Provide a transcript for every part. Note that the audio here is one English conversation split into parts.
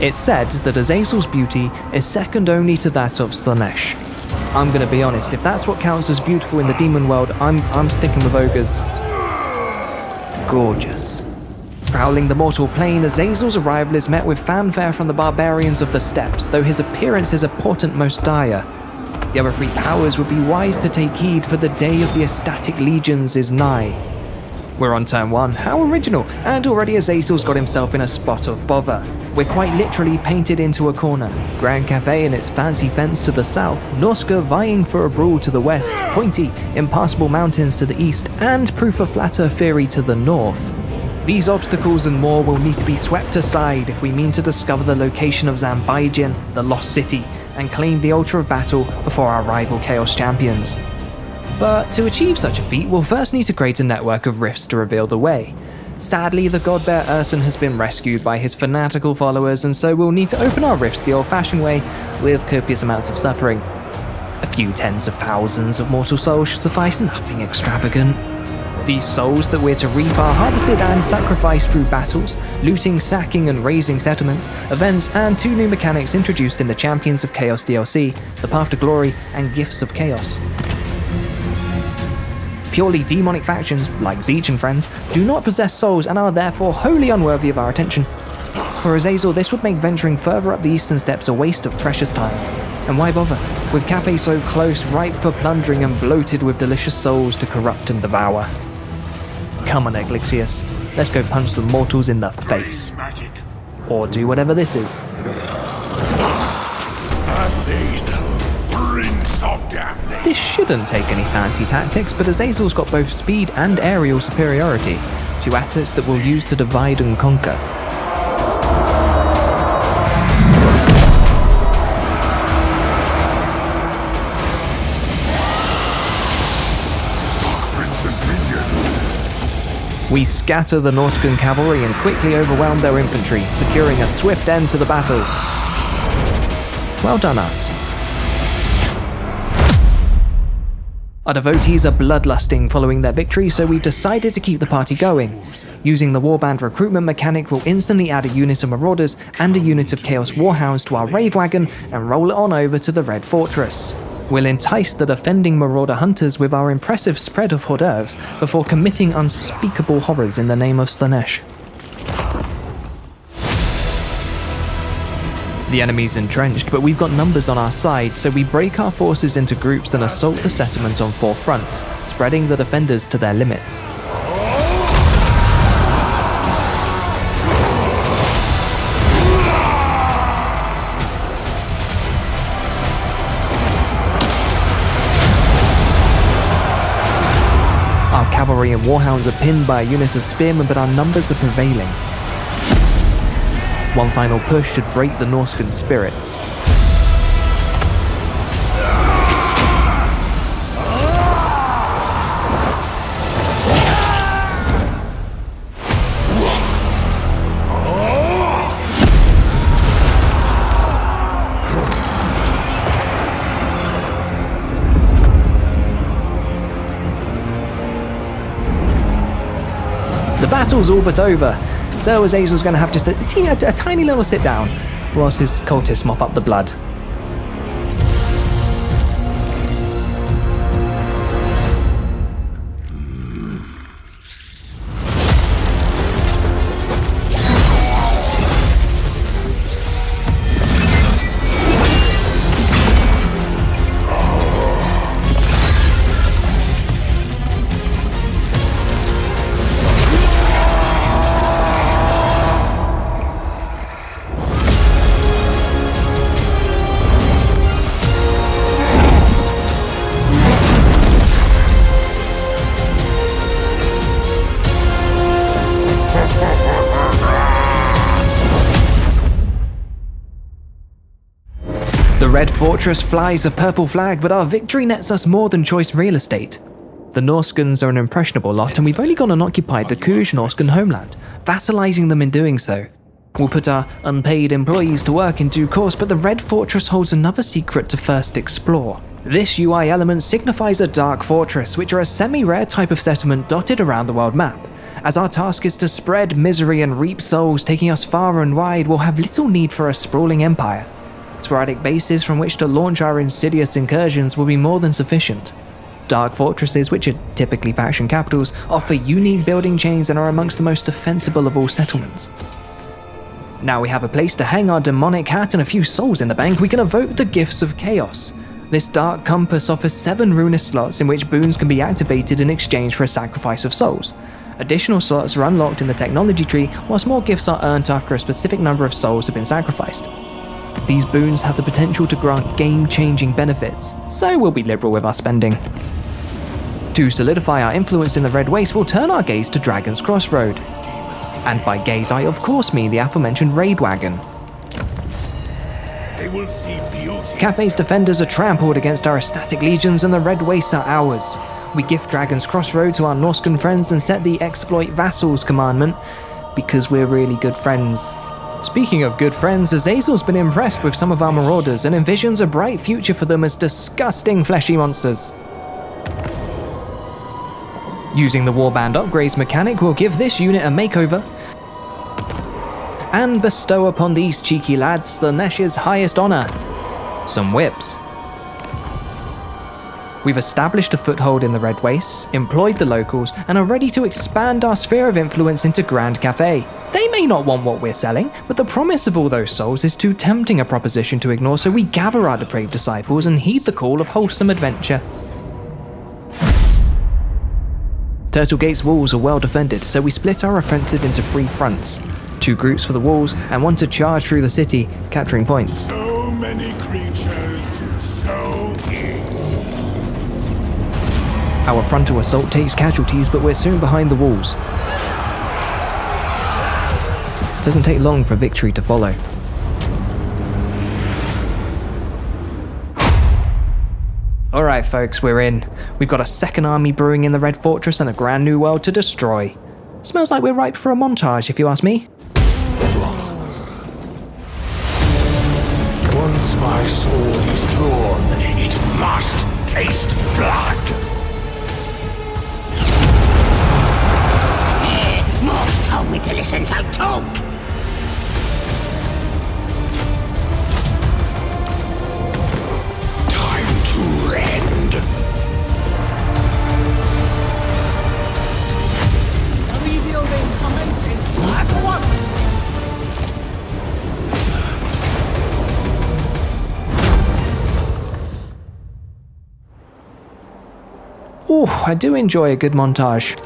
It's said that Azazel's beauty is second only to that of Slaanesh. I'm gonna be honest, if that's what counts as beautiful in the demon world, I'm sticking with ogres. Gorgeous. Prowling the mortal plane, Azazel's arrival is met with fanfare from the barbarians of the steppes, though his appearance is a portent most dire. The other three powers would be wise to take heed, for the day of the ecstatic legions is nigh. We're on turn 1, how original, and already Azazel's got himself in a spot of bother. We're quite literally painted into a corner. Grand Cafe and its fancy fence to the south, Norska vying for a brawl to the west, pointy, impassable mountains to the east, and proof of flatter theory to the north. These obstacles and more will need to be swept aside if we mean to discover the location of Zambijin, the Lost City, and claim the Altar of Battle before our rival Chaos Champions. But to achieve such a feat, we'll first need to create a network of rifts to reveal the way. Sadly, the god-bear Urson has been rescued by his fanatical followers, and so we'll need to open our rifts the old-fashioned way, with copious amounts of suffering. A few tens of thousands of mortal souls should suffice, nothing extravagant. These souls that we're to reap are harvested and sacrificed through battles, looting, sacking and razing settlements, events, and 2 new mechanics introduced in the Champions of Chaos DLC, the Path to Glory and Gifts of Chaos. Purely demonic factions, like Zeech and friends, do not possess souls and are therefore wholly unworthy of our attention. For Azazel, this would make venturing further up the eastern steppes a waste of precious time. And why bother, with Cafe so close, ripe for plundering and bloated with delicious souls to corrupt and devour? Come on, Eglixius, let's go punch some mortals in the face. Or do whatever this is. Azazel, Prince of Damnation. This shouldn't take any fancy tactics, but Azazel's got both speed and aerial superiority, 2 assets that we'll use to divide and conquer. We scatter the Norscan cavalry and quickly overwhelm their infantry, securing a swift end to the battle. Well done, us. Our devotees are bloodlusting following their victory, so we've decided to keep the party going. Using the warband recruitment mechanic, we'll instantly add a unit of marauders and a unit of chaos warhounds to our rave wagon and roll it on over to the Red Fortress. We'll entice the defending marauder hunters with our impressive spread of hors d'oeuvres before committing unspeakable horrors in the name of Slaanesh. The enemy's entrenched, but we've got numbers on our side, so we break our forces into groups and assault the settlement on 4 fronts, spreading the defenders to their limits. Our cavalry and warhounds are pinned by a unit of spearmen, but our numbers are prevailing. One final push should break the Norscan spirits. The battle's all but over, so Azazel's going to have just a tiny little sit down, whilst his cultists mop up the blood. The Red Fortress flies a purple flag, but our victory nets us more than choice real estate. The Norscans are an impressionable lot, and we've only gone and occupied the Kuj Norscan homeland, vassalizing them in doing so. We'll put our unpaid employees to work in due course, but the Red Fortress holds another secret to first explore. This UI element signifies a Dark Fortress, which are a semi-rare type of settlement dotted around the world map. As our task is to spread misery and reap souls, taking us far and wide, we'll have little need for a sprawling empire. Sporadic bases from which to launch our insidious incursions will be more than sufficient. Dark fortresses, which are typically faction capitals, offer unique building chains and are amongst the most defensible of all settlements. Now we have a place to hang our demonic hat and a few souls in the bank, we can evoke the gifts of chaos. This dark compass offers 7 ruinous slots in which boons can be activated in exchange for a sacrifice of souls. Additional slots are unlocked in the technology tree, whilst more gifts are earned after a specific number of souls have been sacrificed. These boons have the potential to grant game-changing benefits, so we'll be liberal with our spending. To solidify our influence in the Red Waste, we'll turn our gaze to Dragon's Crossroad. And by gaze, I of course mean the aforementioned raid wagon. They will see beauty. Cathay's defenders are trampled against our ecstatic legions and the Red Wastes are ours. We gift Dragon's Crossroad to our Norscan friends and set the exploit vassals commandment, because we're really good friends. Speaking of good friends, Azazel's been impressed with some of our marauders and envisions a bright future for them as disgusting fleshy monsters. Using the Warband upgrades mechanic will give this unit a makeover and bestow upon these cheeky lads Slaaneish's highest honor, some whips. We've established a foothold in the Red Wastes, employed the locals, and are ready to expand our sphere of influence into Grand Cathay. They may not want what we're selling, but the promise of all those souls is too tempting a proposition to ignore, so we gather our depraved disciples and heed the call of wholesome adventure. Turtle Gate's walls are well defended, so we split our offensive into 3 fronts. 2 groups for the walls, and 1 to charge through the city, capturing points. So many creatures, so few. Our frontal assault takes casualties, but we're soon behind the walls. It doesn't take long for victory to follow. Alright folks, we're in. We've got a second army brewing in the Red Fortress and a grand new world to destroy. Smells like we're ripe for a montage, if you ask me. Once my sword is drawn, it must taste blood. Morse told me to listen, so talk! Time to end. Rebuilding commencing at once! Ooh, I do enjoy a good montage.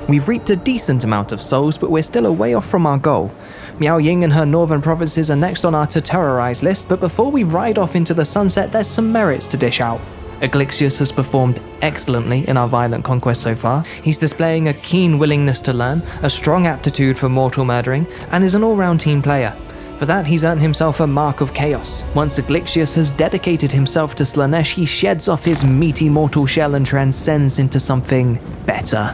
We've reaped a decent amount of souls, but we're still a way off from our goal. Miao Ying and her northern provinces are next on our to terrorize list, but before we ride off into the sunset, there's some merits to dish out. Aglixius has performed excellently in our violent conquest so far. He's displaying a keen willingness to learn, a strong aptitude for mortal murdering, and is an all-round team player. For that, he's earned himself a Mark of Chaos. Once Aglixius has dedicated himself to Slaanesh, he sheds off his meaty mortal shell and transcends into something better.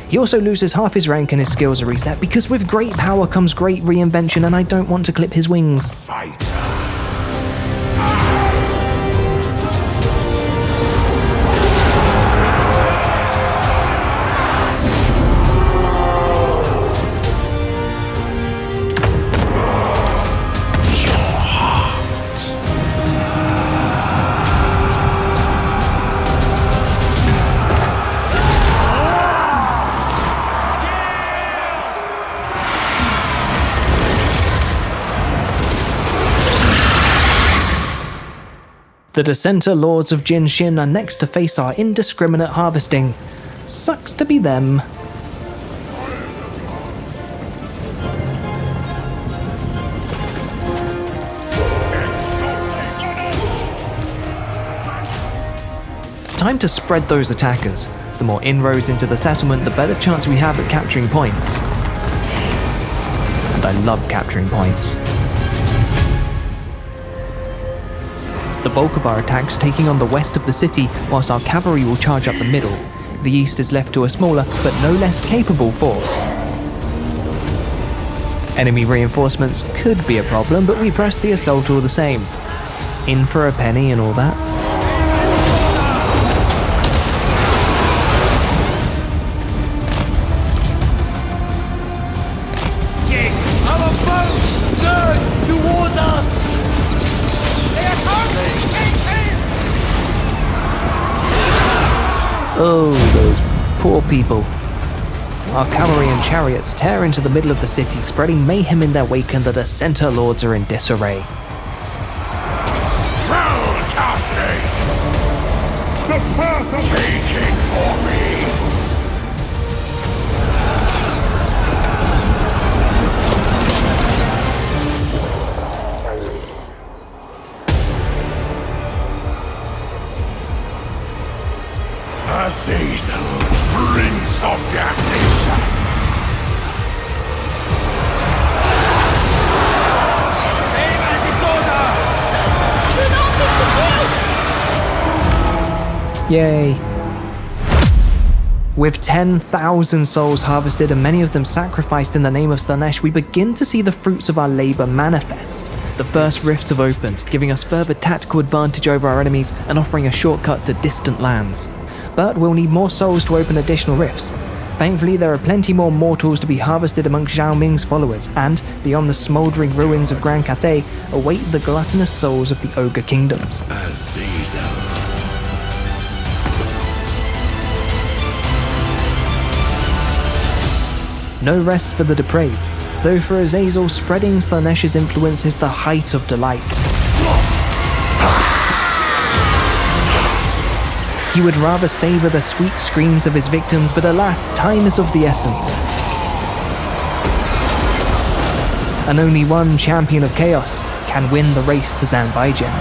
He also loses half his rank and his skills are reset, because with great power comes great reinvention, and I don't want to clip his wings. Fight. The Dissenter Lords of Jin Shin are next to face our indiscriminate harvesting. Sucks to be them. Time to spread those attackers. The more inroads into the settlement, the better chance we have at capturing points. And I love capturing points. The bulk of our attacks taking on the west of the city, whilst our cavalry will charge up the middle. The east is left to a smaller, but no less capable force. Enemy reinforcements could be a problem, but we press the assault all the same. In for a penny and all that. Oh, those poor people. Our cavalry and chariots tear into the middle of the city, spreading mayhem in their wake, and the Dissenter lords are in disarray. Spellcasting! The path of taking for me! Azazel, Prince of Damnation! Save and disorder! Do not miss the field! Yay. With 10,000 souls harvested and many of them sacrificed in the name of Slanesh, we begin to see the fruits of our labor manifest. The first rifts have opened, giving us further tactical advantage over our enemies and offering a shortcut to distant lands. But we'll need more souls to open additional rifts. Thankfully, there are plenty more mortals to be harvested amongst Zhao Ming's followers, and, beyond the smouldering ruins of Grand Cathay, await the gluttonous souls of the Ogre Kingdoms. Azazel. No rest for the depraved, though for Azazel, spreading Slanesh's influence is the height of delight. He would rather savor the sweet screams of his victims, but alas, time is of the essence. And only one champion of chaos can win the race to Zanbaijin.